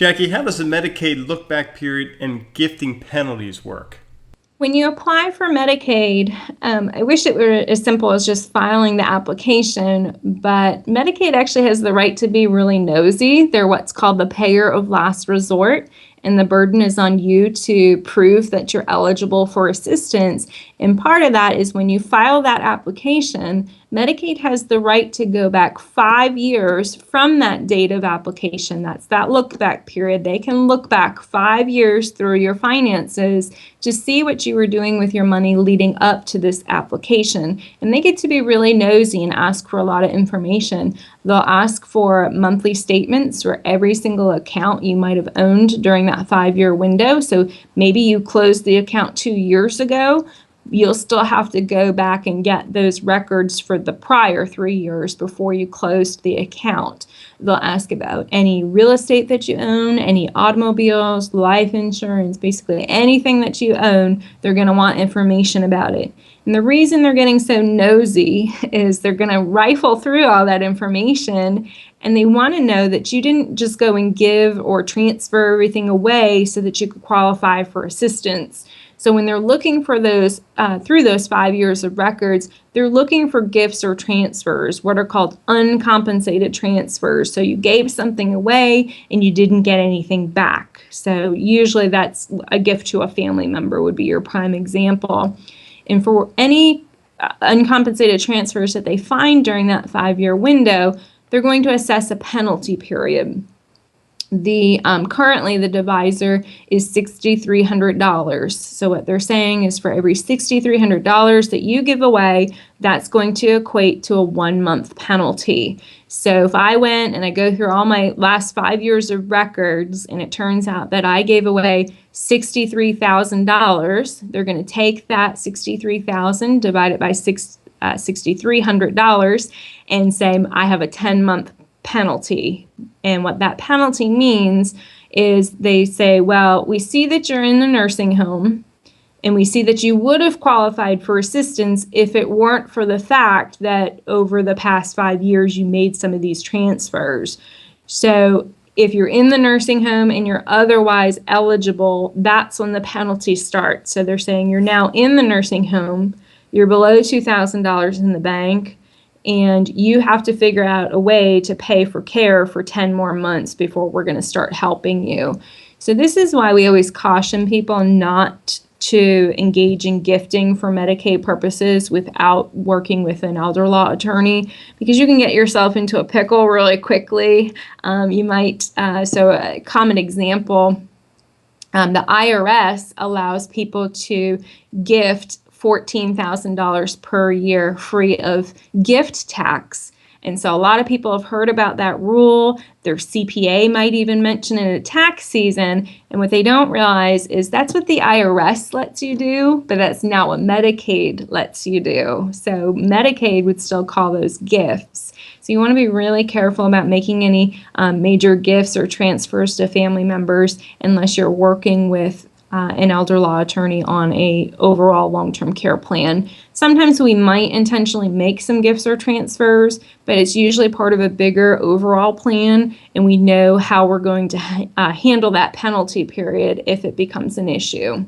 Jackie, how does the Medicaid look-back period and gifting penalties work? When you apply for Medicaid, I wish it were as simple as just filing the application, but Medicaid actually has the right to be really nosy. They're what's called the payer of last resort, and the burden is on you to prove that you're eligible for assistance. And part of that is when you file that application, Medicaid has the right to go back 5 years from that date of application. That's that look back period. They can look back 5 years through your finances to see what you were doing with your money leading up to this application. And they get to be really nosy and ask for a lot of information. They'll ask for monthly statements for every single account you might have owned during that 5-year window. So maybe you closed the account 2 years ago. You'll still have to go back and get those records for the prior 3 years before you closed the account. They'll ask about any real estate that you own, any automobiles, life insurance, basically anything that you own. They're going to want information about it. And the reason they're getting so nosy is they're going to rifle through all that information, and they want to know that you didn't just go and give or transfer everything away so that you could qualify for assistance. So when they're looking for those, through those 5 years of records, they're looking for gifts or transfers, what are called uncompensated transfers. So you gave something away and you didn't get anything back. So usually that's a gift to a family member would be your prime example. And for any uncompensated transfers that they find during that 5-year window, they're going to assess a penalty period. Currently the divisor is $6,300. So what they're saying is for every $6,300 that you give away, that's going to equate to a 1-month penalty. So if I went and I go through all my last 5 years of records and it turns out that I gave away $63,000, they're going to take that $63,000, divide it by $6,300 and say I have a 10-month penalty. And what that penalty means is they say, well, we see that you're in the nursing home and we see that you would have qualified for assistance if it weren't for the fact that over the past 5 years you made some of these transfers. So if you're in the nursing home and you're otherwise eligible, that's when the penalty starts. So they're saying you're now in the nursing home, you're below $2,000 in the bank, and you have to figure out a way to pay for care for 10 more months before we're going to start helping you. So this is why we always caution people not to engage in gifting for Medicaid purposes without working with an elder law attorney, because you can get yourself into a pickle really quickly. So a common example, the IRS allows people to gift $14,000 per year free of gift tax. And so a lot of people have heard about that rule. Their CPA might even mention it at tax season. And what they don't realize is that's what the IRS lets you do, but that's not what Medicaid lets you do. So Medicaid would still call those gifts. So you want to be really careful about making any major gifts or transfers to family members unless you're working with an elder law attorney on a overall long-term care plan. Sometimes we might intentionally make some gifts or transfers, but it's usually part of a bigger overall plan, and we know how we're going to handle that penalty period if it becomes an issue.